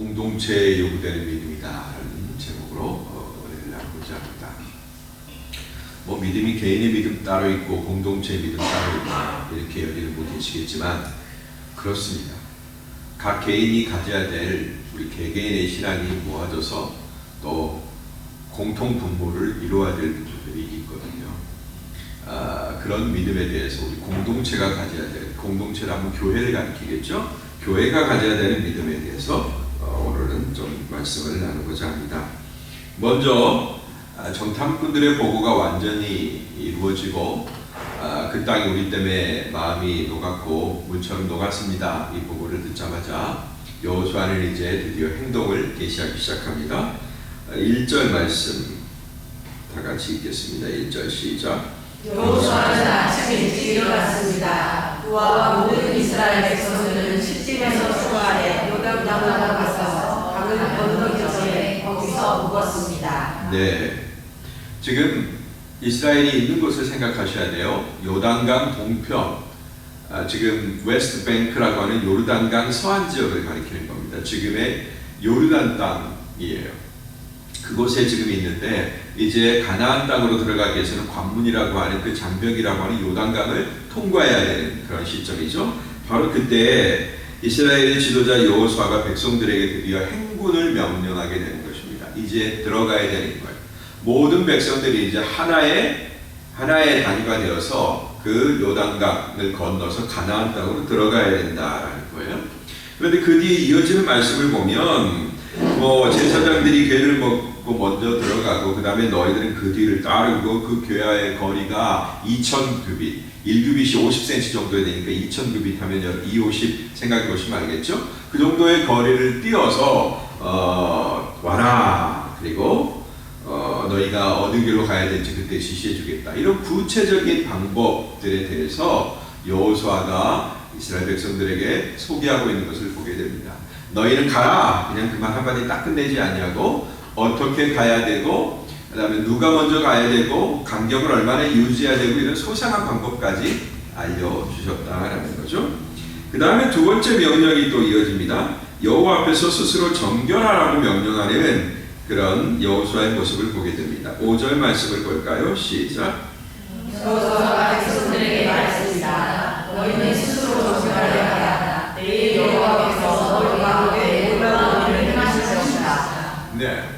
공동체에 요구되는 믿음이다라는 제목으로 은혜를 나누고자 합니다. 뭐 믿음이 개인의 믿음 따로 있고 공동체의 믿음 따로 있고 이렇게 여기는 분 계시겠지만 그렇습니다. 각 개인이 가져야 될 우리 개개인의 신앙이 모아져서 또 공통 분모를 이루어야 될 부분들이 있거든요. 그런 믿음에 대해서 우리 공동체가 가져야 될, 공동체라면 교회를 가리키겠죠. 교회가 가져야 되는 믿음에 대해서 오늘은 좀 말씀을 나누고자 합니다. 먼저 정탐꾼들의 보고가 완전히 이루어지고 그 땅이 우리 때문에 마음이 녹았고 물처럼 녹았습니다. 이 보고를 듣자마자 여호수아는 이제 드디어 행동을 개시하기 시작합니다. 1절 말씀 다 같이 읽겠습니다. 1절 시작. 여호수아는 아침 일찍 일어났습니다. 그와 모든 이스라엘 백성들은 시딤에서 출발해 요단강으로 가서 강을 건너기 전에 거기서 묵었습니다. 네, 지금 이스라엘이 있는 곳을 생각하셔야 돼요. 요단강 동편, 지금 웨스트 뱅크라고 하는 요르단강 서안 지역을 가리키는 겁니다. 지금의 요르단 땅이에요. 그곳에 지금 있는데 이제 가나안 땅으로 들어가기 위해서는 관문이라고 하는 그 장벽이라고 하는 요단강을 통과해야 되는 그런 시점이죠. 바로 그때 이스라엘의 지도자 여호수아가 백성들에게 드디어 행군을 명령하게 되는 것입니다. 이제 들어가야 되는 거예요. 모든 백성들이 이제 하나의 단위가 되어서 그 요단강을 건너서 가나안 땅으로 들어가야 된다라는 거예요. 그런데 그 뒤에 이어지는 말씀을 보면 제사장들이 궤를 먹고 먼저 들어가고 그 다음에 너희들은 그 뒤를 따르고 그 교회의 거리가 2000규빗, 1규빗이 50cm 정도 되니까 2000규빗 하면 250 생각해 보시면 알겠죠? 그 정도의 거리를 뛰어서 와라. 그리고 너희가 어느 길로 가야 될지 그때 지시해 주겠다. 이런 구체적인 방법들에 대해서 여호수아가 이스라엘 백성들에게 소개하고 있는 것을 보게 됩니다. 너희는 가라. 그냥 그 말 한마디 딱 끝내지 아니하고 어떻게 가야 되고 그 다음에 누가 먼저 가야 되고 간격을 얼마나 유지해야 되고 이런 소상한 방법까지 알려주셨다라는 거죠. 그 다음에 두 번째 명령이 또 이어집니다. 여호와 앞에서 스스로 정결하라고 명령하는 그런 여호수아의 모습을 보게 됩니다. 5절 말씀을 볼까요? 시작. 여호수아가 백성들에게 말했습니다. 너희는 스스로 정결하려 하라. 내일 여호와께서 너희와 함께 놀라운 일을 행하실 것이다. 네,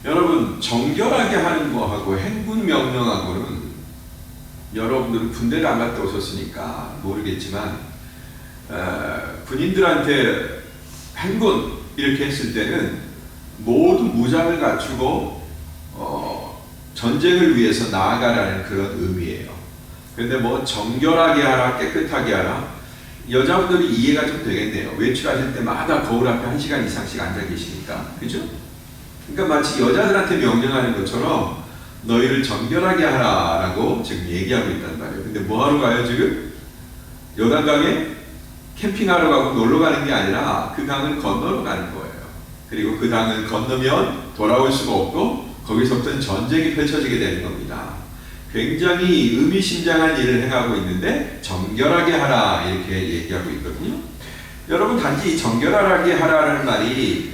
여러분 정결하게 하는 거하고 행군 명령하고는 여러분들은 군대를 안 갔다 오셨으니까 모르겠지만 군인들한테 행군 이렇게 했을 때는 모든 무장을 갖추고 전쟁을 위해서 나아가라는 그런 의미예요. 그런데 정결하게 하라, 깨끗하게 하라, 여자분들이 이해가 좀 되겠네요. 외출하실 때마다 거울 앞에 1시간 이상씩 앉아 계시니까, 그죠? 그러니까 마치 여자들한테 명령하는 것처럼 너희를 정결하게 하라라고 지금 얘기하고 있단 말이에요. 근데 뭐하러 가요 지금? 요단강에 캠핑하러 가고 놀러 가는 게 아니라 그 강을 건너러 가는 거예요. 그리고 그 강을 건너면 돌아올 수가 없고 거기서부터는 전쟁이 펼쳐지게 되는 겁니다. 굉장히 의미심장한 일을 행하고 있는데 정결하게 하라 이렇게 얘기하고 있거든요. 여러분 단지 정결하게 하라는 말이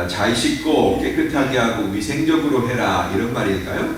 잘 씻고 깨끗하게 하고 위생적으로 해라 이런 말일까요?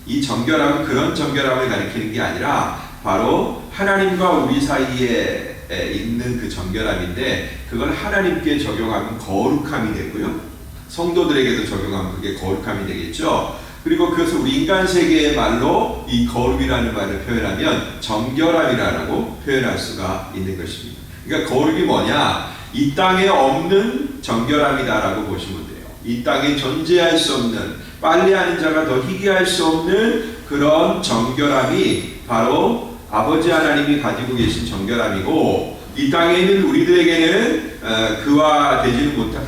이 정결함은 그런 정결함을 가리키는 게 아니라 바로 하나님과 우리 사이에 있는 그 정결함인데 그걸 하나님께 적용하면 거룩함이 되고요. 성도들에게도 적용하면 그게 거룩함이 되겠죠. 그리고 그것을 우리 인간 세계의 말로 이 거룩이라는 말을 표현하면 정결함이라고 표현할 수가 있는 것입니다. 그러니까 거룩이 뭐냐? 이 땅에 없는 정결함이다라고 보시면 돼요. 이 땅에 존재할 수 없는, 빨래하는 자가 더 희귀할 수 없는 그런 정결함이 바로 아버지 하나님이 가지고 계신 정결함이고, 이 땅에 있는 우리들에게는 그와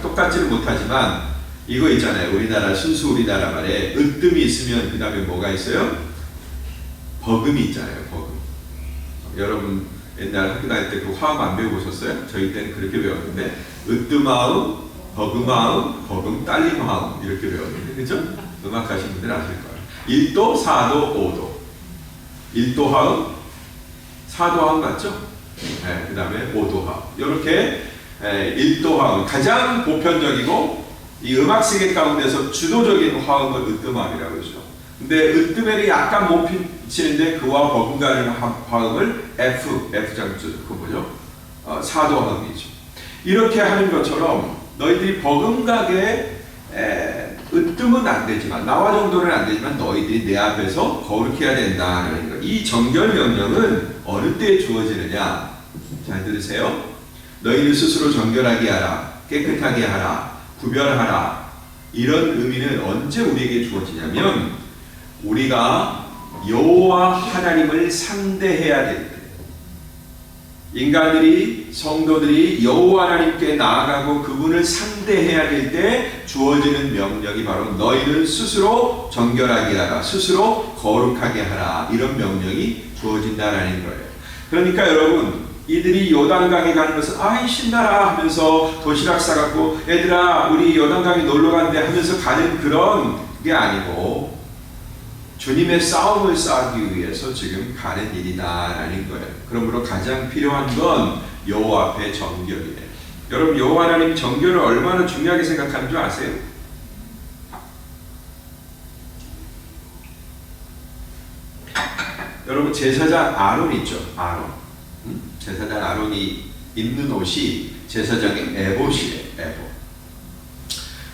똑같지는 못하지만 이거 있잖아요. 순수 우리나라 말에 으뜸이 있으면 그 다음에 뭐가 있어요? 버금이 있잖아요. 버금. 여러분 옛날 학교 다닐 때 그 화음 안 배워보셨어요? 저희 때는 그렇게 배웠는데 으뜸하음, 버금하음, 버금 딸림하음 이렇게 배웠는데, 그죠? 음악 하신 분들 아실 거예요. 1도, 4도, 5도. 1도 하음, 4도 하음 맞죠? 네, 그 다음에 5도 하음. 이렇게 일도 화음, 가장 보편적이고 이 음악 세계 가운데서 주도적인 화음을 으뜸함이라고 그러죠. 근데 으뜸에는 약간 못 피치는데 그와 버금가는 화음을 F장수, 그 뭐죠? 사도 화음이죠. 이렇게 하는 것처럼 너희들이 버금가게 으뜸은 안 되지만, 나와 정도는 안 되지만 너희들이 내 앞에서 거룩해야 된다는 거. 이 정결 명령은 어느 때에 주어지느냐? 잘 들으세요. 너희를 스스로 정결하게 하라, 깨끗하게 하라, 구별하라. 이런 의미는 언제 우리에게 주어지냐면 우리가 여호와 하나님을 상대해야 될 때, 인간들이, 성도들이 여호와 하나님께 나아가고 그분을 상대해야 될 때 주어지는 명령이 바로 너희는 스스로 정결하게 하라, 스스로 거룩하게 하라. 이런 명령이 주어진다라는 거예요. 그러니까 여러분, 이들이 요단강에 가는 것은 아이 신나라 하면서 도시락 싸갖고 얘들아 우리 요단강에 놀러 간대 하면서 가는 그런 게 아니고 주님의 싸움을 싸우기 위해서 지금 가는 일이다라는 거예요. 그러므로 가장 필요한 건 여호와 앞에 정결이에요. 여러분, 여호와 하나님 정결을 얼마나 중요하게 생각하는 줄 아세요? 여러분, 제사장 아론 있죠? 아론. 제사장 아론이 입는 옷이 제사장의 에봇이에요. 에봇.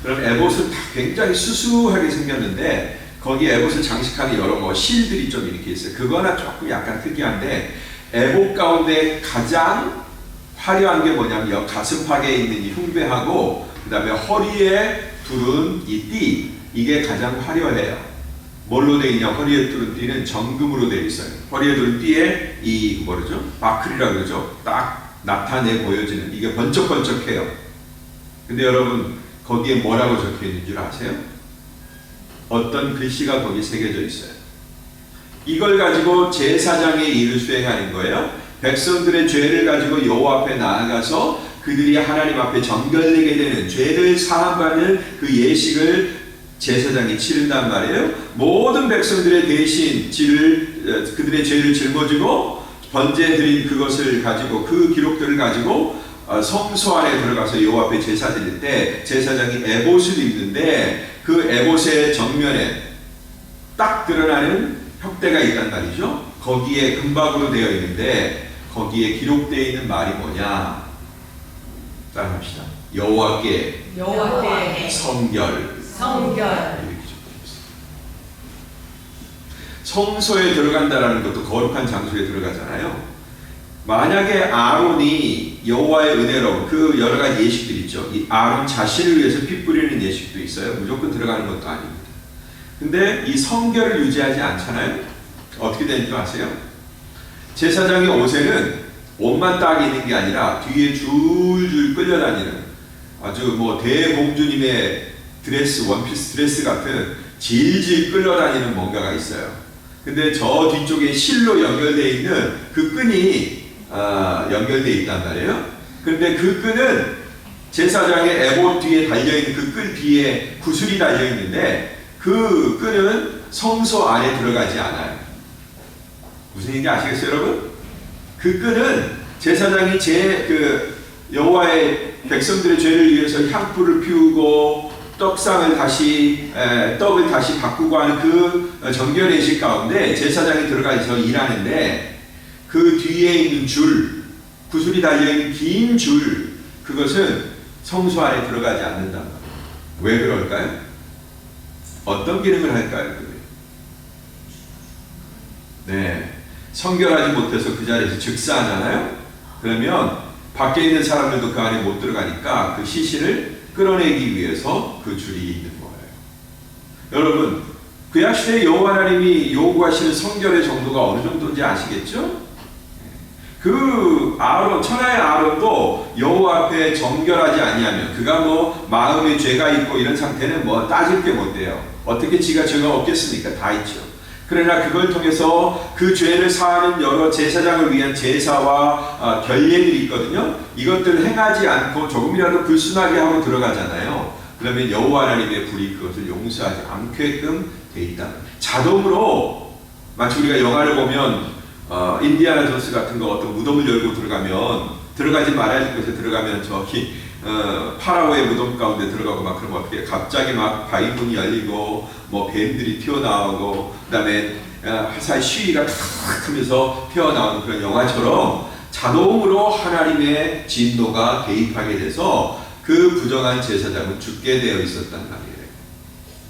그럼 에봇은 다 굉장히 수수하게 생겼는데 거기에 에봇을 장식하는 여러 실들이 좀 이렇게 있어요. 그거나 조금 약간 특이한데 에봇 가운데 가장 화려한 게 뭐냐면 가슴팍에 있는 이 흉배하고 그 다음에 허리에 두른 이 띠, 이게 가장 화려해요. 뭘로 되어 있냐? 허리에 두른 띠는 정금으로 되어 있어요. 허리에 두른 띠에 이 뭐죠? 바클이라고 그러죠. 딱 나타내 보여지는, 이게 번쩍번쩍해요. 근데 여러분, 거기에 뭐라고 적혀 있는 줄 아세요? 어떤 글씨가 거기 새겨져 있어요. 이걸 가지고 제사장의 일을 수행하는 거예요. 백성들의 죄를 가지고 여호와 앞에 나아가서 그들이 하나님 앞에 정결되게 되는, 죄를 사함받는 그 예식을 제사장이 치른단 말이에요. 모든 백성들의 대신 그들의 죄를 짊어지고 번제 드린 그것을 가지고, 그 기록들을 가지고 성소 안에 들어가서 여호와 앞에 제사 드릴 때 제사장이 에봇을 입는데 그 에봇의 정면에 딱 드러나는 혁대가 있단 말이죠. 거기에 금박으로 되어 있는데 거기에 기록되어 있는 말이 뭐냐? 따라합시다. 여호와께 성결. 이렇게 적혀있어요. 성소에 들어간다라는 것도 거룩한 장소에 들어가잖아요. 만약에 아론이 여호와의 은혜로 그 여러 가지 예식들 있죠. 이 아론 자신을 위해서 피 뿌리는 예식도 있어요. 무조건 들어가는 것도 아닙니다. 근데 이 성결을 유지하지 않잖아요. 어떻게 되는 줄 아세요? 제사장의 옷에는 옷만 딱 있는 게 아니라 뒤에 줄줄 끌려다니는 아주 뭐 대공주님의 드레스, 원피스 드레스 같은 질질 끌려다니는 뭔가가 있어요. 근데 저 뒤쪽에 실로 연결되어 있는 그 끈이 연결되어 있단 말이에요. 그런데 그 끈은 제사장의 에봇 뒤에 달려있는 그 끈 뒤에 구슬이 달려있는데 그 끈은 성소 안에 들어가지 않아요. 무슨 얘기인지 아시겠어요, 여러분? 그 끈은 제사장이 여호와의 백성들의 죄를 위해서 향불을 피우고 떡을 다시 바꾸고 하는 그 정결 예식 가운데 제사장이 들어가서 일하는데 그 뒤에 있는 줄, 구슬이 달려있는 긴 줄, 그것은 성소 안에 들어가지 않는단 말이에요. 왜 그럴까요? 어떤 기능을 할까요? 네, 성결하지 못해서 그 자리에서 즉사하잖아요. 그러면 밖에 있는 사람들도 그 안에 못 들어가니까 그 시신을 끌어내기 위해서 그 줄이 있는 거예요. 여러분, 구약 시대 여호와 하나님이 요구하시는 성결의 정도가 어느 정도인지 아시겠죠? 그 아론, 천하의 아론도 여호와 앞에 정결하지 아니하면, 그가 뭐 마음에 죄가 있고 이런 상태는 뭐 따질 게 못 돼요. 어떻게 지가 죄가 없겠습니까? 다 있죠. 그러나 그걸 통해서 그 죄를 사하는 여러 제사장을 위한 제사와 결례들이 있거든요. 이것들을 행하지 않고 조금이라도 불순하게 하고 들어가잖아요. 그러면 여호와 하나님의 불이 그것을 용서하지 않게끔 돼 있다. 자동으로, 마치 우리가 영화를 보면 인디아나 존스 같은 거 어떤 무덤을 열고 들어가지 말아야 할 곳에 들어가면 저기 파라오의 무덤 가운데 들어가고 막 그러면 어떻게 갑자기 막 바위문이 열리고 뭐 뱀들이 튀어나오고 그다음에 화살 시위가 탁 하면서 튀어나오는 그런 영화처럼 자동으로 하나님의 진노가 개입하게 돼서 그 부정한 제사장은 죽게 되어 있었단 말이에요.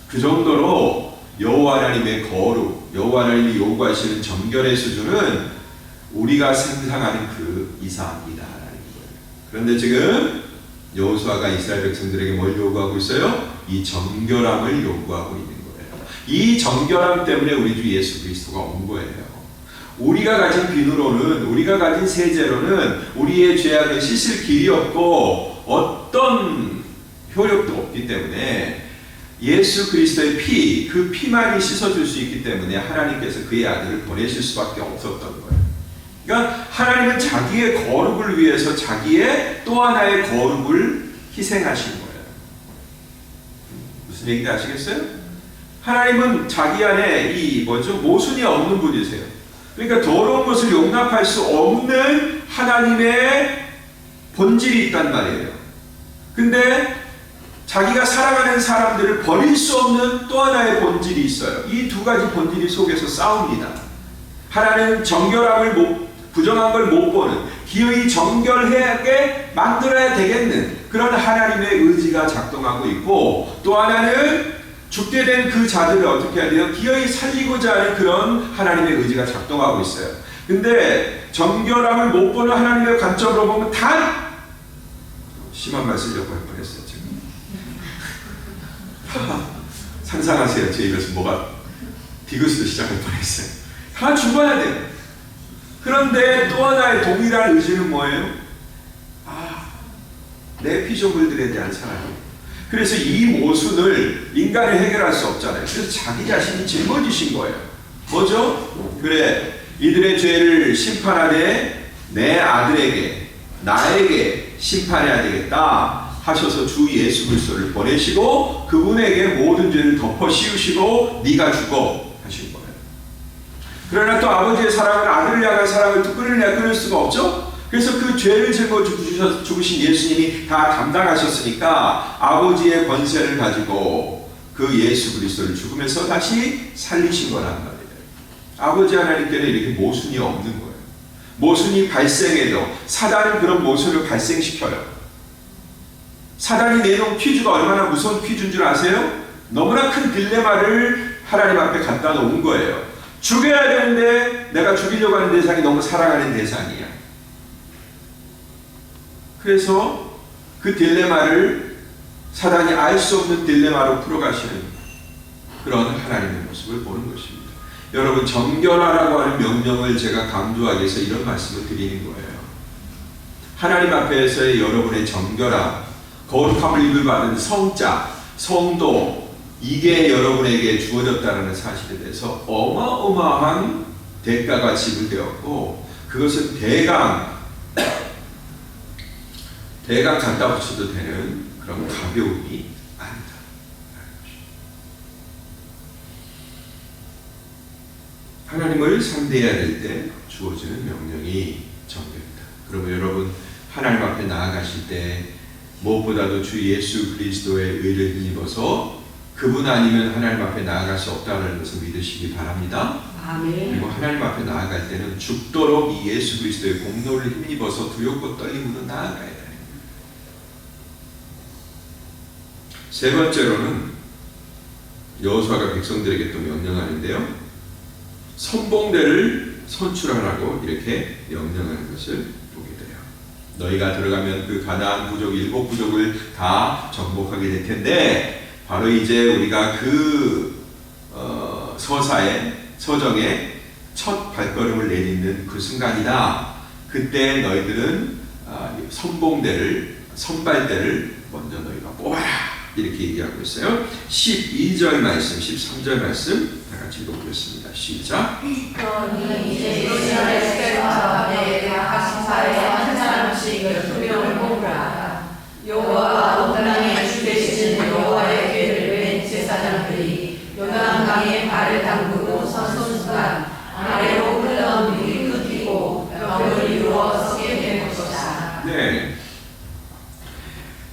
그 정도로 여호와 하나님의 거룩, 여호와 하나님이 요구하시는 정결의 수준은 우리가 상상하는 그 이상이다라는 거예요. 그런데 지금 여호수아가 이스라엘 백성들에게 뭘 요구하고 있어요? 이 정결함을 요구하고 있는 거예요. 이 정결함 때문에 우리 주 예수 그리스도가 온 거예요. 우리가 가진 비누로는, 우리가 가진 세제로는 우리의 죄악을 씻을 길이 없고 어떤 효력도 없기 때문에 예수 그리스도의 피, 그 피만이 씻어줄 수 있기 때문에 하나님께서 그의 아들을 보내실 수밖에 없었던 거예요. 그러니까 하나님은 자기의 거룩을 위해서 자기의 또 하나의 거룩을 희생하신 거예요. 무슨 얘기인지 아시겠어요? 하나님은 자기 안에 모순이 없는 분이세요. 그러니까 더러운 것을 용납할 수 없는 하나님의 본질이 있단 말이에요. 근데 자기가 사랑하는 사람들을 버릴 수 없는 또 하나의 본질이 있어요. 이 두 가지 본질이 속에서 싸웁니다. 하나는 부정한 걸 못 보는, 기어이 정결하게 만들어야 되겠는 그런 하나님의 의지가 작동하고 있고, 또 하나는 죽게 된 그 자들을 어떻게 해야 돼요? 기어이 살리고자 하는 그런 하나님의 의지가 작동하고 있어요. 근데 정결함을 못 보는 하나님의 관점으로 보면 단 심한 말 쓰려고 할 뻔했어요. 지금 상상하세요. 제 입에서 뭐가 디귿으로 시작할 뻔했어요. 다 죽어야 돼요. 그런데 또 하나의 동일한 의지는 뭐예요? 내 피조물들에 대한 사랑이에요. 그래서 이 모순을 인간이 해결할 수 없잖아요. 그래서 자기 자신이 짊어지신 거예요. 뭐죠? 그래, 이들의 죄를 심판하되 내 아들에게, 나에게 심판해야 되겠다 하셔서 주 예수 그리스도를 보내시고 그분에게 모든 죄를 덮어 씌우시고 네가 죽어 하신 거예요. 그러나 또 아버지의 사랑은 아들을 향한 사랑을 또 끊을 수가 없죠. 그래서 그 죄를 짊어 죽으신 예수님이 다 감당하셨으니까 아버지의 권세를 가지고 그 예수 그리스도를 죽으면서 다시 살리신 거란 말이에요. 아버지 하나님께는 이렇게 모순이 없는 거예요. 모순이 발생해도 사단은 그런 모순을 발생시켜요. 사단이 내놓은 퀴즈가 얼마나 무서운 퀴즈인 줄 아세요? 너무나 큰 딜레마를 하나님 앞에 갖다 놓은 거예요. 죽여야 되는데 내가 죽이려고 하는 대상이 너무 사랑하는 대상이야. 그래서 그 딜레마를 사단이 알 수 없는 딜레마로 풀어가시는 그런 하나님의 모습을 보는 것입니다. 여러분, 정결하라고 하는 명령을 제가 강조하기 위해서 이런 말씀을 드리는 거예요. 하나님 앞에서의 여러분의 정결함, 거룩함을 입을 받은 성자, 성도, 이게 여러분에게 주어졌다는 사실에 대해서 어마어마한 대가가 지불되었고, 그것은 대강 갖다 붙여도 되는 그런 가벼움이 아니다. 하나님을 상대해야 될 때 주어지는 명령이 정결이다. 그러면 여러분, 하나님 앞에 나아가실 때 무엇보다도 주 예수 그리스도의 의를 힘입어서 그분 아니면 하나님 앞에 나아갈 수 없다는 것을 믿으시기 바랍니다. 아멘. 그리고 하나님 앞에 나아갈 때는 죽도록 이 예수 그리스도의 공로를 힘입어서 두렵고 떨림으로 나아가야 돼요. 세 번째로는 여호수아가 백성들에게 또 명령하는데요, 선봉대를 선출하라고 이렇게 명령하는 것을 보게 돼요. 너희가 들어가면 그 가나안 부족 7부족을 다 정복하게 될 텐데, 바로 이제 우리가 그 서정에 첫 발걸음을 내딛는 그 순간이다. 그때 너희들은 선발대를 먼저 너희가 뽑아라. 이렇게 얘기하고 있어요. 12절 말씀, 13절 말씀 다 같이 읽어보겠습니다. 시작. 너희 이제 이스라엘 세력과 내가 하신 바에 한 사람씩 12명을 뽑으라. 여호와 온 땅에 주 되시는 여호와의 궤를 뺀 제사장들이 요단강에 발을 담그고 선 순간 아래로 흘러온 물이 그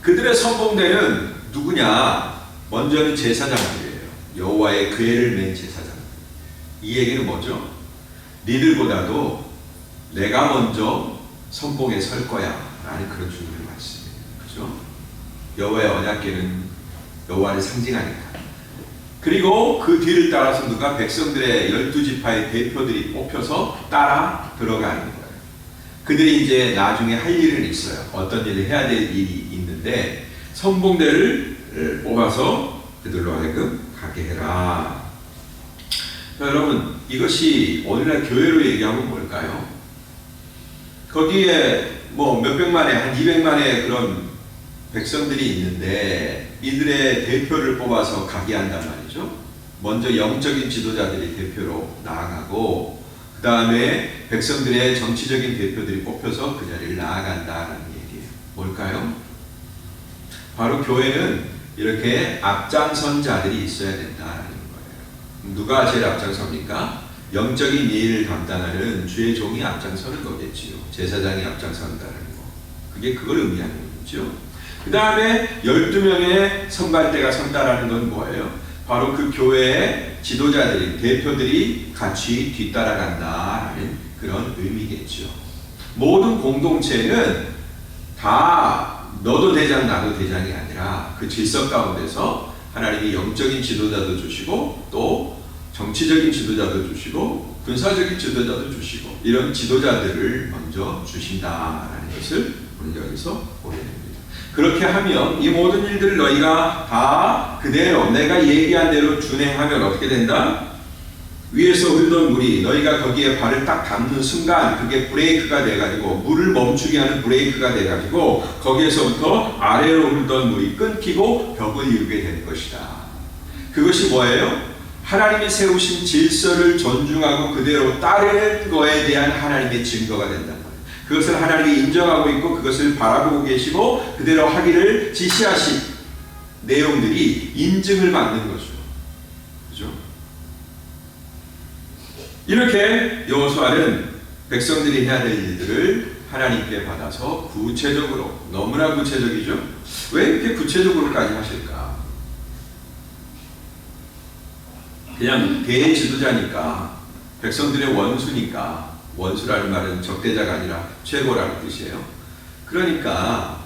그들의 선봉대는 누구냐? 먼저는 제사장들이에요. 여호와의 궤를 맨 제사장. 이 얘기는 뭐죠? 니들보다도 내가 먼저 선봉에 설 거야 라는 그런 주님의 말씀이에요. 그죠? 여호와의 언약궤는 여호와를 상징하니까. 그리고 그 뒤를 따라서 누가? 백성들의 12지파의 대표들이 뽑혀서 따라 들어가는 거예요. 그들이 이제 나중에 할 일은 있어요. 어떤 일을 해야 될 일이 있는데 선봉대를 뽑아서 그들로 하여금 가게 해라. 자, 여러분, 이것이 오늘날 교회로 얘기하면 뭘까요? 거기에 뭐 몇백만의 한 200만의 그런 백성들이 있는데 이들의 대표를 뽑아서 가게 한단 말이죠. 먼저 영적인 지도자들이 대표로 나아가고 그 다음에 백성들의 정치적인 대표들이 뽑혀서 그 자리를 나아간다는 얘기예요. 뭘까요? 바로 교회는 이렇게 앞장선 자들이 있어야 된다는 거예요. 누가 제일 앞장섭니까? 영적인 일을 담당하는 주의 종이 앞장서는 거겠지요. 제사장이 앞장선다는 거. 그게 그걸 의미하는 거죠. 그 다음에 12명의 선발대가 선다라는 건 뭐예요? 바로 그 교회의 지도자들이, 대표들이 같이 뒤따라간다라는 그런 의미겠죠. 모든 공동체는 다 너도 대장 나도 대장이 아니라 그 질서 가운데서 하나님이 영적인 지도자도 주시고 또 정치적인 지도자도 주시고 군사적인 지도자도 주시고 이런 지도자들을 먼저 주신다라는 것을 우리 여기서 보게 됩니다. 그렇게 하면 이 모든 일들을 너희가 다 그대로 내가 얘기한 대로 준행하면 어떻게 된다? 위에서 흐르던 물이 너희가 거기에 발을 딱 닿는 순간 그게 브레이크가 돼가지고 물을 멈추게 하는 브레이크가 돼가지고 거기에서부터 아래로 흐르던 물이 끊기고 벽을 이루게 될 것이다. 그것이 뭐예요? 하나님이 세우신 질서를 존중하고 그대로 따르는 거에 대한 하나님의 증거가 된단 말이에요. 그것을 하나님이 인정하고 있고 그것을 바라보고 계시고 그대로 하기를 지시하신 내용들이 인증을 받는 거죠. 그죠? 이렇게 여호수아는 백성들이 해야 될 일들을 하나님께 받아서 구체적으로, 너무나 구체적이죠? 왜 이렇게 구체적으로까지 하실까? 그냥 대지도자니까, 백성들의 원수니까, 원수라는 말은 적대자가 아니라 최고라는 뜻이에요. 그러니까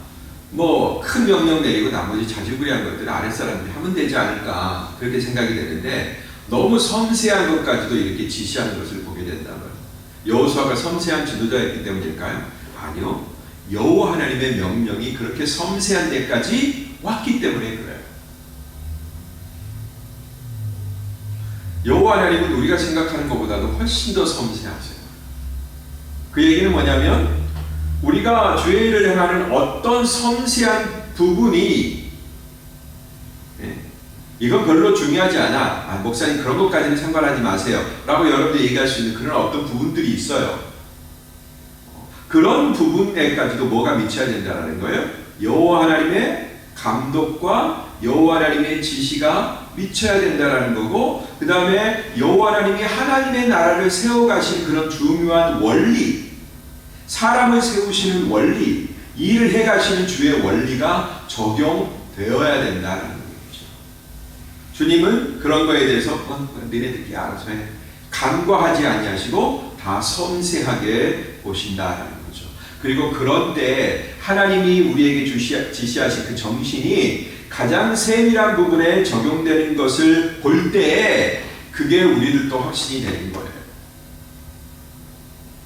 뭐 큰 명령 내리고 나머지 자질구레한 것들을 아랫사람들이 하면 되지 않을까 그렇게 생각이 되는데 너무 섬세한 것까지도 이렇게 지시하는 것을 보게 된다면 여호수아가 섬세한 지도자였기 때문일까요? 아니요. 여호와 하나님의 명령이 그렇게 섬세한 데까지 왔기 때문에 그래요. 여호와 하나님은 우리가 생각하는 것보다도 훨씬 더 섬세하세요. 그 얘기는 뭐냐면 우리가 주의 일을 행하는 어떤 섬세한 부분이 이건 별로 중요하지 않아. 목사님 그런 것까지는 상관하지 마세요. 라고 여러분들이 얘기할 수 있는 그런 어떤 부분들이 있어요. 그런 부분에까지도 뭐가 미쳐야 된다는 거예요? 여호와 하나님의 감독과 여호와 하나님의 지시가 미쳐야 된다는 거고 그 다음에 여호와 하나님이 하나님의 나라를 세워가신 그런 중요한 원리 사람을 세우시는 원리 일을 해가시는 주의 원리가 적용되어야 된다는 거죠. 주님은 그런 거에 대해서 너네들끼리 알아서 해 간과하지 아니하시고 다 섬세하게 보신다라는 거죠. 그리고 그런 때 하나님이 우리에게 지시하신 그 정신이 가장 세밀한 부분에 적용되는 것을 볼 때 그게 우리들도 확신이 되는 거예요.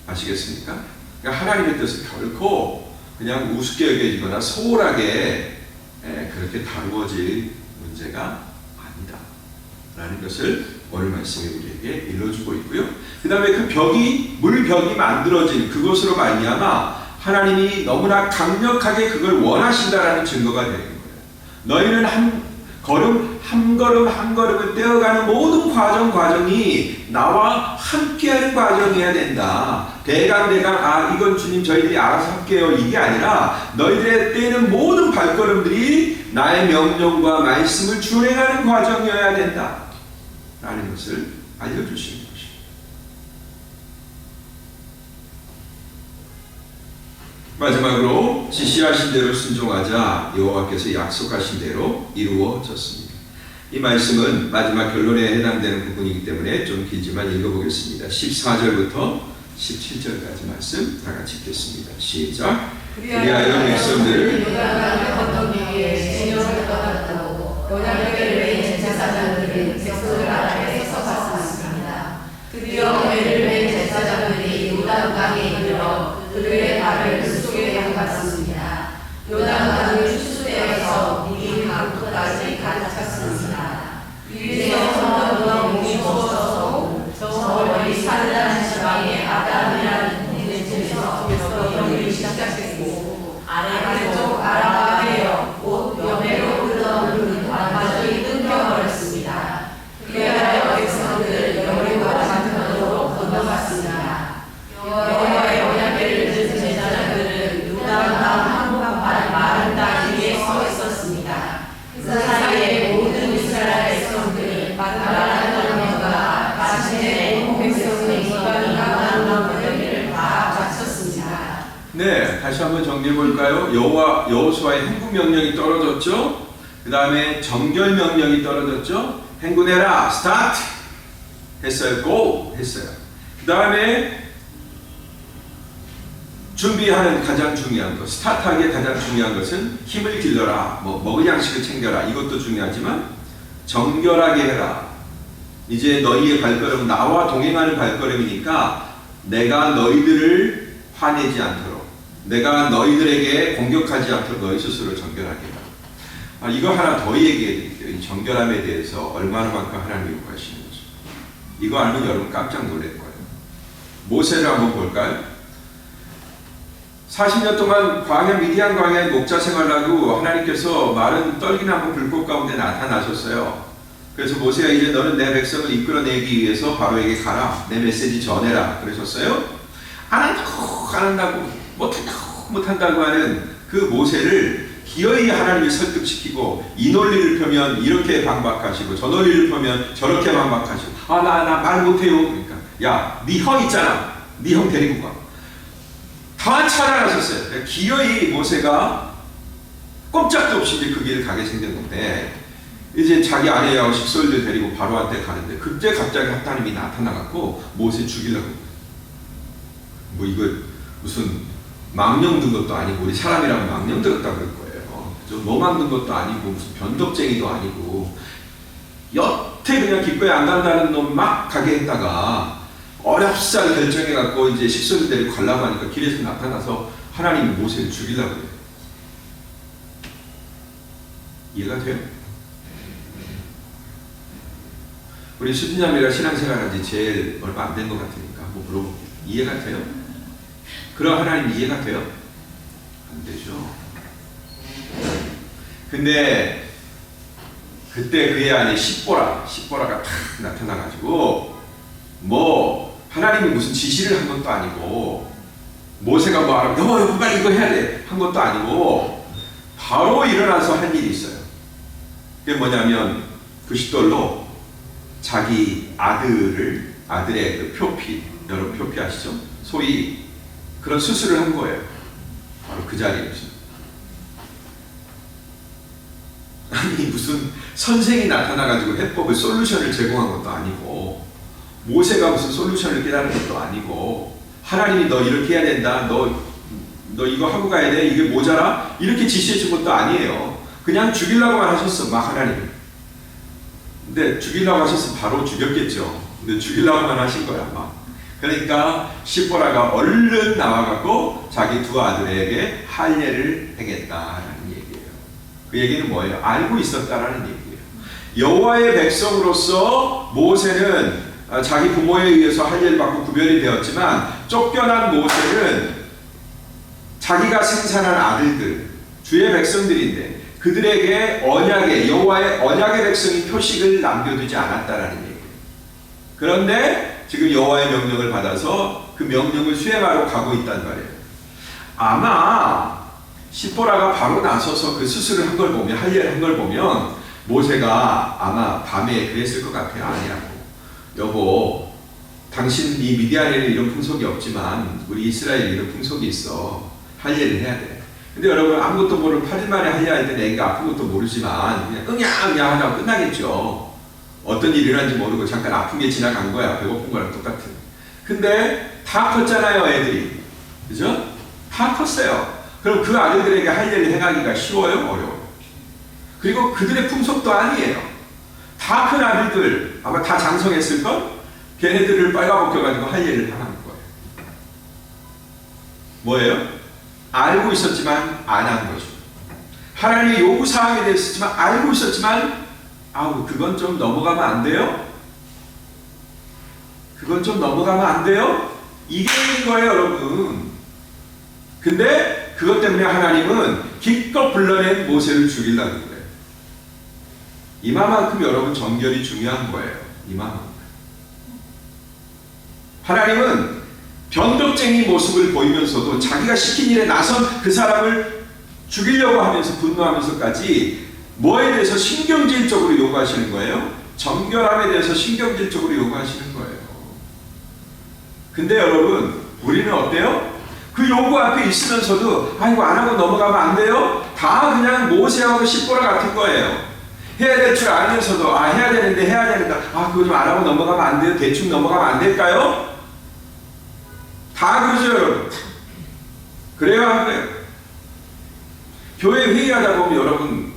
아시겠습니까? 그러니까 하나님의 뜻은 결코 그냥 우습게 여겨지거나 소홀하게 그렇게 다루어질 문제가 아니다 라는 것을 오늘 말씀이 우리에게 일러주고 있고요. 그 다음에 그 벽이 물벽이 만들어진 그것으로 말미암아 하나님이 너무나 강력하게 그걸 원하신다라는 증거가 되는 거예요. 너희는 한 걸음 한 걸음을 떼어가는 모든 과정이 나와 함께하는 과정이어야 된다. 대강 이건 주님 저희들이 알아서 할게요. 이게 아니라 너희들의 떼는 모든 발걸음들이 나의 명령과 말씀을 준행하는 과정이어야 된다. 라는 것을 알려주시는 것입니다. 마지막으로 지시하신 대로 순종하자 여호와께서 약속하신 대로 이루어졌습니다. 이 말씀은 마지막 결론에 해당되는 부분이기 때문에 좀 길지만 읽어보겠습니다. 14절부터 17절까지 말씀 다 같이 읽겠습니다. 시작. 그리하여 백성들을 요단강을 건너기에 진영을 떠났다고 언약궤를 맨 제사장들이 백성들 앞에 서서 드디어 배를 맨 제사장들이 요단강에 이르러 그들의 발을 그 속에 담갔습니다. 요단강이 추수되어서 이 강끝까지 가득 찼습니다. 위에서 성도가 몸이 부어서 저 멀리 산이라는 지방의 아담이라는 동네에서 병이 시작했고 아래쪽 아라바에요 곧 여매로 흐르던 완전히 끊겨버렸습니다. 그리하여 백성들 여리고 장편으로 건너갔습니다. 여호와의 언약궤를 든 제사장들은 요단강 한복판 마른 땅 위에 서 있었습니다. 그 사이에 모든 이스라엘 백성들이 말하는 명과 자신의 온 백성의 이방이 강한 무덤을 다 바쳤습니다. 네, 다시 한번 정리해 볼까요? 여호수아의 행군 명령이 떨어졌죠. 그 다음에 정결 명령이 떨어졌죠. 행군해라, 스타트 했어요. 고 했어요. 그 다음에 준비하는 가장 중요한 것, 스타트하기에 가장 중요한 것은 힘을 길러라, 먹을 양식을 챙겨라. 이것도 중요하지만 정결하게 해라. 이제 너희의 발걸음은 나와 동행하는 발걸음이니까 내가 너희들을 화내지 않도록, 내가 너희들에게 공격하지 않도록 너희 스스로 정결하게 해라. 이거 하나 더 얘기해 드릴게요. 이 정결함에 대해서 얼마나만큼 하나님이 요구하시는지. 이거 알면 여러분 깜짝 놀랄 거예요. 모세를 한번 볼까요? 40년 동안 광야 미디안 광야에 목자 생활하고 하나님께서 마른 떨기나무 불꽃 가운데 나타나셨어요. 그래서 모세가 이제 너는 내 백성을 이끌어내기 위해서 바로에게 가라. 내 메시지 전해라. 그러셨어요. 안 한다고 못한다고 하는 그 모세를 기어이 하나님이 설득시키고 이 논리를 펴면 이렇게 반박하시고 저 논리를 펴면 저렇게 반박하시고 나 말 못해요. 그러니까 야, 네 형 있잖아. 네 형 데리고 가. 다 차단하셨어요. 기어이 모세가 꼼짝도 없이 이제 그 길을 가게 생긴 건데 이제 자기 아내하고 식솔들 데리고 바로한테 가는데 그때 갑자기 하나님이 나타나갖고 모세 죽이려고. 뭐 이거 무슨 망령 든 것도 아니고 우리 사람이라면 망령 들었다 그럴 거예요. 노망 든 것도 아니고 무슨 변덕쟁이도 아니고 여태 그냥 기꺼이 안 간다는 놈 막 가게 했다가 어렵사리 결정해갖고 이제 식솔들 데리고 가려고 하니까 길에서 나타나서 하나님이 모세를 죽이려고 해요. 이해가 돼요? 우리 수진자매가 신앙생활한 지 제일 얼마 안 된 것 같으니까 한번 물어볼게요. 이해가 돼요? 그럼 하나님 이해가 돼요? 안 되죠. 근데 그때 그의 아내 십보라가 탁 나타나가지고 하나님이 무슨 지시를 한 것도 아니고 모세가 여보 빨리 이거 해야 돼 한 것도 아니고 바로 일어나서 한 일이 있어요. 그게 뭐냐면 $90 자기 아들의 그 표피, 여러분 표피 아시죠? 소위 그런 수술을 한 거예요. 바로 그 자리에서. 아니 무슨 선생이 나타나가지고 해법을 솔루션을 제공한 것도 아니고 모세가 무슨 솔루션을 깨달은 것도 아니고 하나님이 너 이렇게 해야 된다. 너 이거 하고 가야 돼. 이게 모자라. 이렇게 지시해 준 것도 아니에요. 그냥 죽이려고만 하셨어. 막 하나님이. 근데 죽이려고 하셨으면 바로 죽였겠죠. 근데 죽이려고만 하신 거야. 막. 그러니까 십보라가 얼른 나와갖고 자기 두 아들에게 할례를 행했다라는 얘기예요. 그 얘기는 뭐예요? 알고 있었다라는 얘기예요. 여호와의 백성으로서 모세는 자기 부모에 의해서 할례를 받고 구별이 되었지만 쫓겨난 모세는 자기가 생산한 아들들, 주의 백성들인데 그들에게 여호와의 언약의 백성이 표식을 남겨두지 않았다라는 얘기예요. 그런데 지금 여호와의 명령을 받아서 그 명령을 수행하러 가고 있단 말이에요. 아마 십보라가 바로 나서서 그 수술을 한 걸 보면, 할례를 한 걸 보면 모세가 아마 밤에 그랬을 것 같아요. 아니라고. 여보, 당신 이 미디안에는 이런 풍속이 없지만 우리 이스라엘에 이런 풍속이 있어. 할례를 해야 돼. 근데 여러분 아무것도 모르는 8일 만에 할례할 때는 애가 아픈 것도 모르지만 그냥 응야 하다가 끝나겠죠. 어떤 일이 일어난지 모르고 잠깐 아픈 게 지나간 거야. 배고픈 거랑 똑같은. 근데 다 컸잖아요, 애들이. 그죠? 다 컸어요. 그럼 그 아들들에게 할례를 행하기가 쉬워요? 어려워요? 그리고 그들의 풍속도 아니에요. 다 큰 아들들 아마 다 장성했을걸? 걔네들을 빨가벗겨가지고 할례를 하는 거예요. 뭐예요? 알고 있었지만 안 한 거죠. 하나님의 요구사항에 대해서 알고 있었지만 그건 좀 넘어가면 안 돼요? 그건 좀 넘어가면 안 돼요? 이게 있는 거예요, 여러분. 근데 그것 때문에 하나님은 기껏 불러낸 모세를 죽이려는 거예요. 이만큼 여러분 정결이 중요한 거예요. 이만큼. 하나님은 변덕쟁이 모습을 보이면서도 자기가 시킨 일에 나선 그 사람을 죽이려고 하면서 분노하면서까지 뭐에 대해서 신경질적으로 요구하시는 거예요? 정결함에 대해서 신경질적으로 요구하시는 거예요. 근데 여러분 우리는 어때요? 그 요구 앞에 있으면서도 안 하고 넘어가면 안 돼요? 다 그냥 모세하고 십보라 같은 거예요. 해야 될 줄 알면서도 해야 되는데 해야 되는데 그거 좀 안 하고 넘어가면 안 돼요? 대충 넘어가면 안 될까요? 다 그러죠, 여러분. 그래야 한 거예요. 교회 회의하다 보면 여러분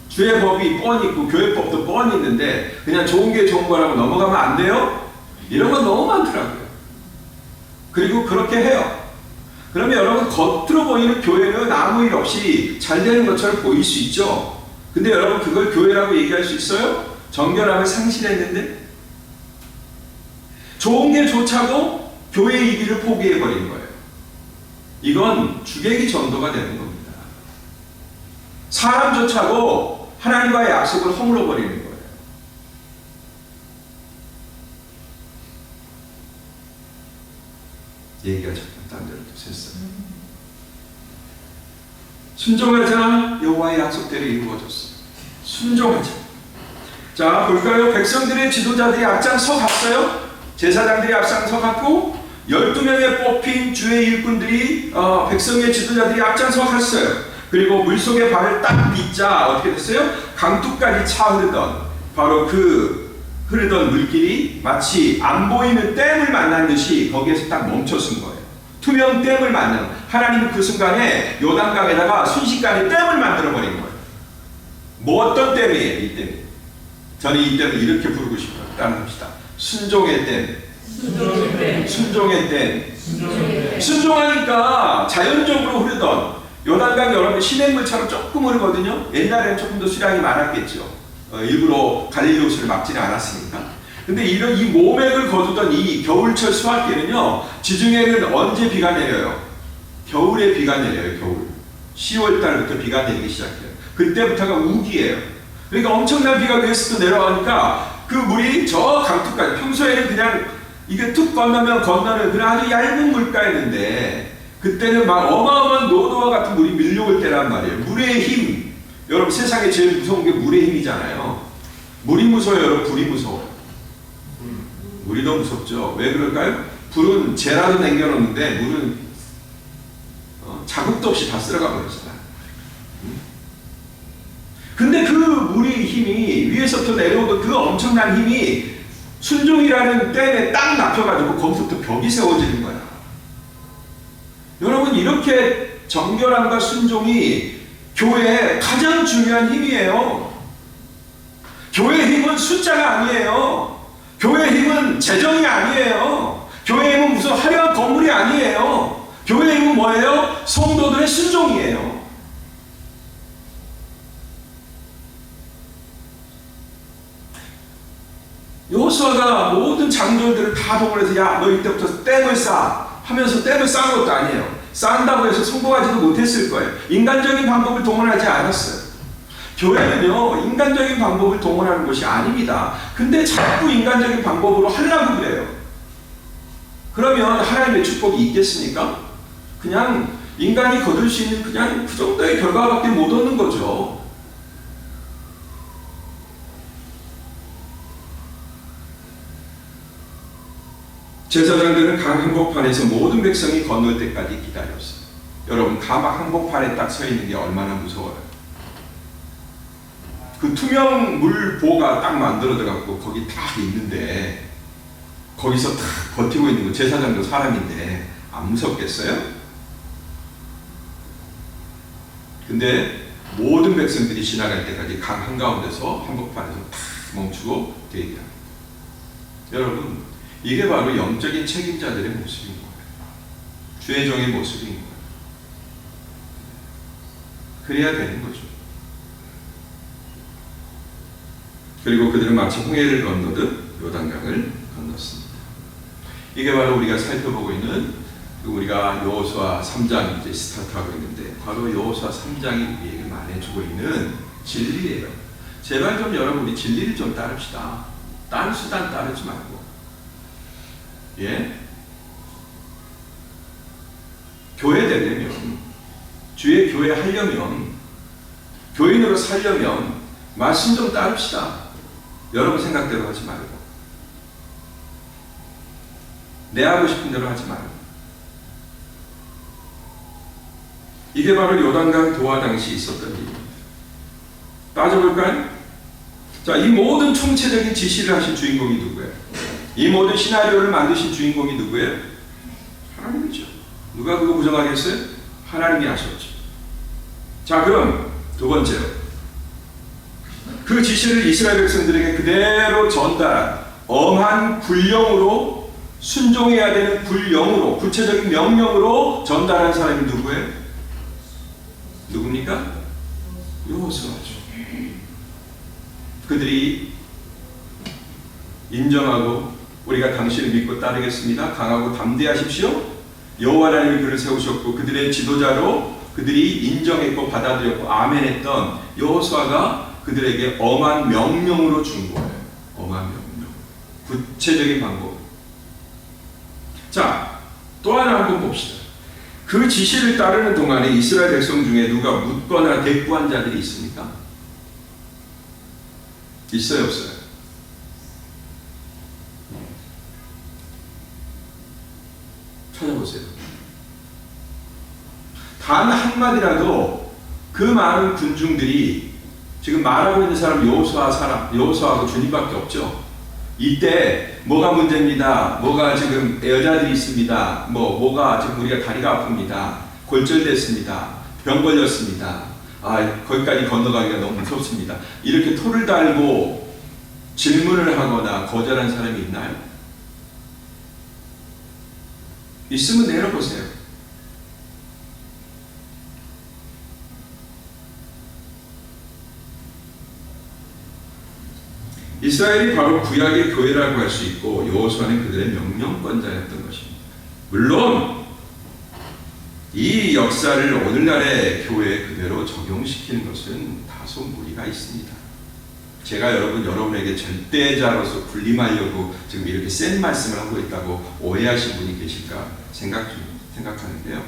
주의 법이 뻔히 있고 교회법도 뻔히 있는데 그냥 좋은 게 좋은 거라고 넘어가면 안 돼요? 이런 건 너무 많더라고요. 그리고 그렇게 해요. 그러면 여러분 겉으로 보이는 교회는 아무 일 없이 잘 되는 것처럼 보일 수 있죠. 근데 여러분 그걸 교회라고 얘기할 수 있어요? 정결함을 상실했는데? 좋은 게 좋자고 교회의 일을 포기해버린 거예요. 이건 주객이 전도가 되는 겁니다. 사람 좋자고 하나님과의 약속을 허물어버리는 거예요. 얘기가 잠깐 딴 데로 또 샜어요. 순종하자 여호와의 약속대로 이루어졌어요. 순종하자. 자 볼까요? 백성들의 지도자들이 앞장서 갔어요. 제사장들이 앞장서 갔고 12명의 뽑힌 주의 일꾼들이 백성의 지도자들이 앞장서 갔어요. 그리고 물속에 발을 딱 딛자 어떻게 됐어요? 강둑까지 차 흐르던 바로 그 흐르던 물길이 마치 안 보이는 댐을 만난 듯이 거기에서 딱 멈춰선 거예요. 투명 댐을 만든 하나님은 그 순간에 요단강에다가 순식간에 댐을 만들어버린 거예요. 뭐 어떤 댐이에요? 이 댐. 저는 이 댐을 이렇게 부르고 싶어요. 따라합시다. 순종의 댐. 순종의 댐. 순종하니까 자연적으로 흐르던 요단강이 여러분 시냇물처럼 조금 흐르거든요. 옛날에는 조금 더 수량이 많았겠죠. 일부러 갈릴리 호수를 막지는 않았으니까. 근데 이런 이 모맥을 거두던 이 겨울철 수학기는요, 지중해는 언제 비가 내려요? 겨울에 비가 내려요, 겨울. 10월달부터 비가 내리기 시작해요. 그때부터가 우기예요. 그러니까 엄청난 비가 위에서도 내려가니까 그 물이 저 강둑까지, 평소에는 그냥 이게 툭 건너면 건너는 그냥 아주 얇은 물가였는데, 그때는 막 어마어마한 노도와 같은 물이 밀려올 때란 말이에요. 물의 힘. 여러분 세상에 제일 무서운 게 물의 힘이잖아요. 물이 무서워요, 여러분? 불이 무서워요. 물이 더 무섭죠. 왜 그럴까요? 불은 재라도 남겨놓는데 물은 자국도 없이 다 쓸어가 버리잖아요. 근데 그 물의 힘이 위에서부터 내려오던 그 엄청난 힘이 순종이라는 댐에 딱 납혀가지고 거기서부터 벽이 세워지는 거야. 여러분 이렇게 정결함과 순종이 교회의 가장 중요한 힘이에요. 교회의 힘은 숫자가 아니에요. 교회의 힘은 재정이 아니에요. 교회의 힘은 무슨 화려한 건물이 아니에요. 교회의 힘은 뭐예요? 성도들의 순종이에요. 여호수아가 모든 장로들을 다 동원해서 야, 너 이때부터 댐을 쌓아 하면서 댐을 쌓은 것도 아니에요. 쌓는다고 해서 성공하지도 못했을 거예요. 인간적인 방법을 동원하지 않았어요. 교회는요, 인간적인 방법을 동원하는 것이 아닙니다. 근데 자꾸 인간적인 방법으로 하려고 그래요. 그러면 하나님의 축복이 있겠습니까? 그냥 인간이 거둘 수 있는 그냥 그 정도의 결과밖에 못 얻는 거죠. 제사장들은 강 한복판에서 모든 백성이 건널 때까지 기다렸어요. 여러분 가막 한복판에 딱 서 있는 게 얼마나 무서워요. 그 투명 물보가 딱 만들어져 갖고 거기 딱 있는데 거기서 딱 버티고 있는 거 제사장도 사람인데 안 무섭겠어요? 근데 모든 백성들이 지나갈 때까지 강 한가운데서 한복판에서 탁 멈추고 대기합니다. 여러분 이게 바로 영적인 책임자들의 모습인 거예요. 주의 종의 모습인 거예요. 그래야 되는 거죠. 그리고 그들은 마치 홍해를 건너듯 요단강을 건넜습니다. 이게 바로 우리가 살펴보고 있는 우리가 여호수아 3장 이제 스타트하고 있는데 바로 여호수아 3장이 우리에게 말해주고 있는 진리예요. 제발 좀 여러분 우리 진리를 좀 따릅시다. 딴 수단 따르지 말고. 예? 교회 되려면 주의 교회 하려면 교인으로 살려면 말씀 좀 따릅시다. 여러분 생각대로 하지 말고 내 하고 싶은 대로 하지 말고. 이게 바로 요단강 도하 당시 있었던 일입니다. 따져볼까요? 자, 이 모든 총체적인 지시를 하신 주인공이 누구예요? 이 모든 시나리오를 만드신 주인공이 누구예요? 하나님이죠. 누가 그거 부정하겠어요? 하나님이 하셨죠. 자, 그럼 두 번째로 그 지시를 이스라엘 백성들에게 그대로 전달한 엄한 굴령으로 순종해야 되는 굴령으로 구체적인 명령으로 전달한 사람이 누구예요? 누굽니까? 여호수아죠. 그들이 인정하고 우리가 당신을 믿고 따르겠습니다. 강하고 담대하십시오. 여호와 하나님이 그를 세우셨고 그들의 지도자로 그들이 인정했고 받아들였고 아멘했던 여호수아가 그들에게 엄한 명령으로 준 거예요. 엄한 명령. 구체적인 방법. 자, 또 하나 한번 봅시다. 그 지시를 따르는 동안에 이스라엘 백성 중에 누가 묻거나 대꾸한 자들이 있습니까? 있어요, 없어요? 찾아보세요. 단 한마디라도 그 많은 군중들이 지금 말하고 있는 사람 여호수아하고 주님밖에 없죠. 이때 뭐가 문제입니다. 뭐가 지금 여자들이 있습니다. 뭐가 지금 우리가 다리가 아픕니다. 골절됐습니다. 병 걸렸습니다. 거기까지 건너가기가 너무 무섭습니다. 이렇게 토를 달고 질문을 하거나 거절한 사람이 있나요? 있으면 내려보세요. 이스라엘이 바로 구약의 교회라고 할 수 있고 여호수아는 그들의 명령권자였던 것입니다. 물론 이 역사를 오늘날의 교회에 그대로 적용시키는 것은 다소 무리가 있습니다. 제가 여러분에게 절대자로서 군림하려고 지금 이렇게 센 말씀을 하고 있다고 오해하신 분이 계실까 생각하는데요.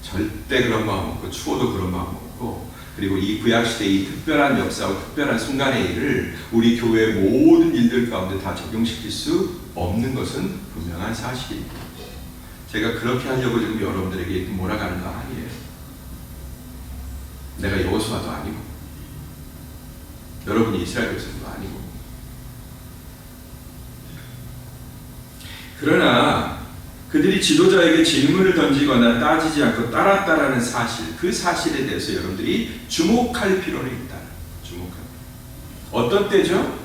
절대 그런 마음 없고 추호도 그런 마음 없고 그리고 이 구약시대의 이 특별한 역사와 특별한 순간의 일을 우리 교회의 모든 일들 가운데 다 적용시킬 수 없는 것은 분명한 사실입니다. 제가 그렇게 하려고 지금 여러분들에게 몰아가는 거 아니에요. 내가 여호수아도 아니고 여러분이 이스라엘 백성도 아니고. 그러나 그들이 지도자에게 질문을 던지거나 따지지 않고 따랐다라는 사실, 그 사실에 대해서 여러분들이 주목할 필요는 있다. 어떤 때죠?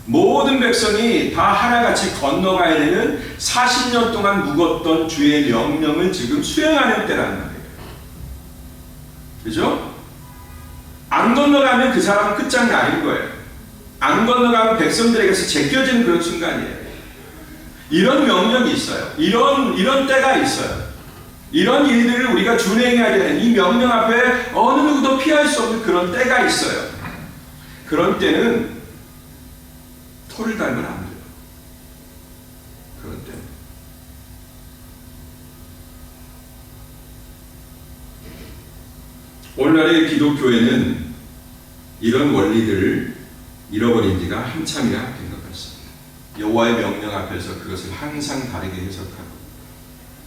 모든 백성이 다 하나같이 건너가야 되는 40년 동안 묵었던 주의 명령을 지금 수행하는 때라는 말이에요. 그죠? 안 건너가면 그 사람은 끝장이 아닌 거예요. 안 건너가면 백성들에게서 제껴지는 그런 순간이에요. 이런 명령이 있어요. 이런 때가 있어요. 이런 일들을 우리가 준행해야 되는 이 명령 앞에 어느 누구도 피할 수 없는 그런 때가 있어요. 그런 때는 토를 달면 안 돼요. 그런 때. 오늘날의 기독교회는 이런 원리들을 잃어버린 지가 한참이나 된 것 같습니다. 여호와의 명령 앞에서 그것을 항상 다르게 해석하고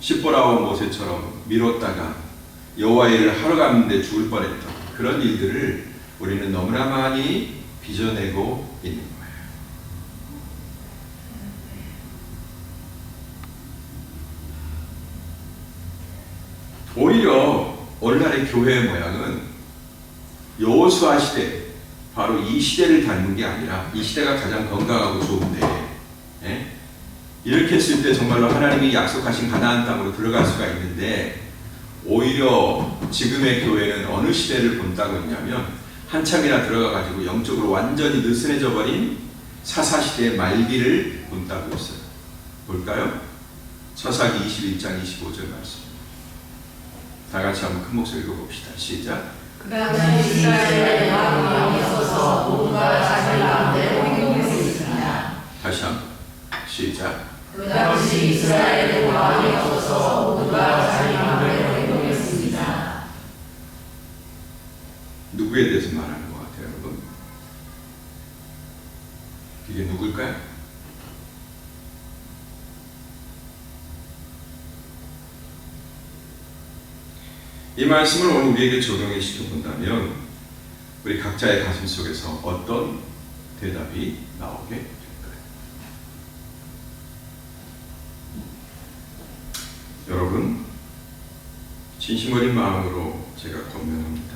십보라와 모세처럼 미뤘다가 여호와의 일을 하러 갔는데 죽을 뻔했던 그런 일들을 우리는 너무나 많이 빚어내고 있는 거예요. 오히려 오늘날의 교회의 모양은 여호수아 시대, 바로 이 시대를 닮은 게 아니라 이 시대가 가장 건강하고 좋은데, 예? 이렇게 했을 때 정말로 하나님이 약속하신 가나안 땅으로 들어갈 수가 있는데, 오히려 지금의 교회는 어느 시대를 본다고 했냐면 한참이나 들어가가지고 영적으로 완전히 느슨해져 버린 사사시대의 말기를 본다고 했어요. 볼까요? 사사기 21장 25절 말씀. 다 같이 한번 큰 목소리로 봅시다. 시작. 그 당시 이스라엘의 왕이 없어서 모두가 자기 마음대로 행동했습니다. 다시 한번 시작. 그 당시 이스라엘의 왕이 없어서 모두가 자기 마음대로 행동했습니다. 누구에 대해서 말하는 것 같아요, 여러분? 이게 누굴까요? 이 말씀을 오늘 우리에게 적용해 시켜본다면 우리 각자의 가슴 속에서 어떤 대답이 나오게 될까요? 여러분, 진심 어린 마음으로 제가 권면합니다.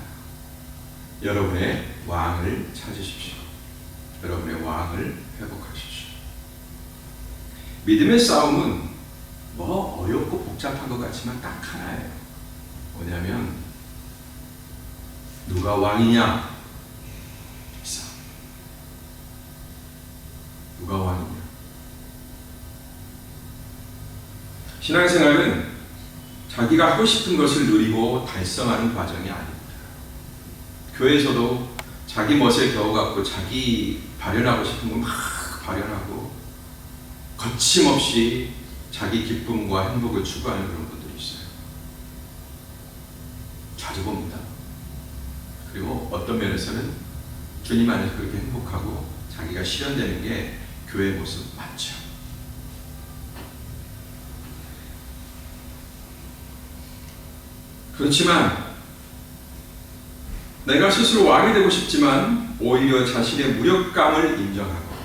여러분의 왕을 찾으십시오. 여러분의 왕을 회복하십시오. 믿음의 싸움은 뭐 어렵고 복잡한 것 같지만 딱 하나예요. 뭐냐면 누가 왕이냐? 누가 왕이냐? 신앙생활은 자기가 하고 싶은 것을 누리고 달성하는 과정이 아닙니다. 교회에서도 자기 멋에 겨워갖고 자기 발현하고 싶은 거 막 발현하고 거침없이 자기 기쁨과 행복을 추구하는 그런 분들이 있어요. 자주 봅니다. 그리고 어떤 면에서는 주님 안에서 그렇게 행복하고 자기가 실현되는 게 교회의 모습 맞죠. 그렇지만 내가 스스로 왕이 되고 싶지만 오히려 자신의 무력감을 인정하고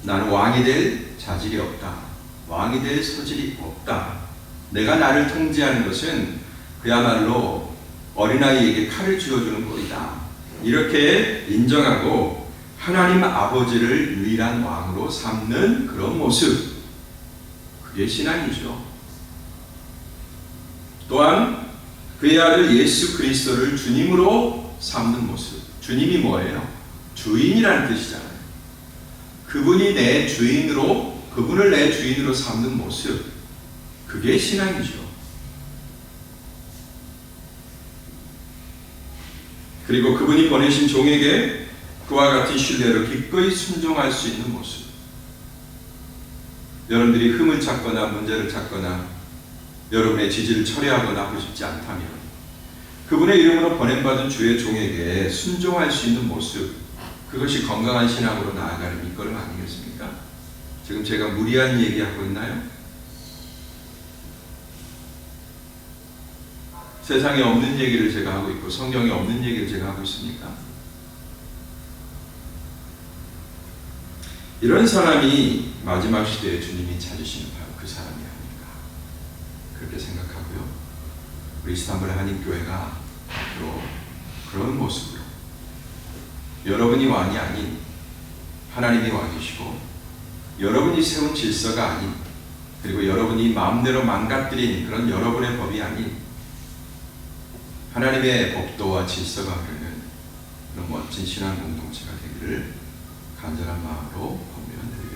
나는 왕이 될 자질이 없다. 왕이 될 소질이 없다. 내가 나를 통제하는 것은 그야말로 어린아이에게 칼을 쥐어주는 꼴이다. 이렇게 인정하고 하나님 아버지를 유일한 왕으로 삼는 그런 모습, 그게 신앙이죠. 또한 그의 아들 예수 그리스도를 주님으로 삼는 모습. 주님이 뭐예요? 주인이라는 뜻이잖아요. 그분이 내 주인으로, 그분을 내 주인으로 삼는 모습, 그게 신앙이죠. 그리고 그분이 보내신 종에게 그와 같은 신뢰로 기꺼이 순종할 수 있는 모습. 여러분들이 흠을 찾거나 문제를 찾거나 여러분의 지지를 철회하거나 하고 싶지 않다면 그분의 이름으로 보냄받은 주의 종에게 순종할 수 있는 모습, 그것이 건강한 신앙으로 나아가는 밑거름 아니겠습니까? 지금 제가 무리한 얘기하고 있나요? 세상에 없는 얘기를 제가 하고 있고 성경에 없는 얘기를 제가 하고 있습니까? 이런 사람이 마지막 시대에 주님이 찾으시는 바로 그 사람이 아닐까 그렇게 생각하고요. 우리 이스탄불 한인교회가 앞으로 그런 모습으로 여러분이 왕이 아닌 하나님이 왕이시고 여러분이 세운 질서가 아닌 그리고 여러분이 마음대로 망가뜨린 그런 여러분의 법이 아닌 하나님의 법도와 질서가 흐르는 그런 멋진 신앙 공동체가 되기를 간절한 마음으로 권면드립니다.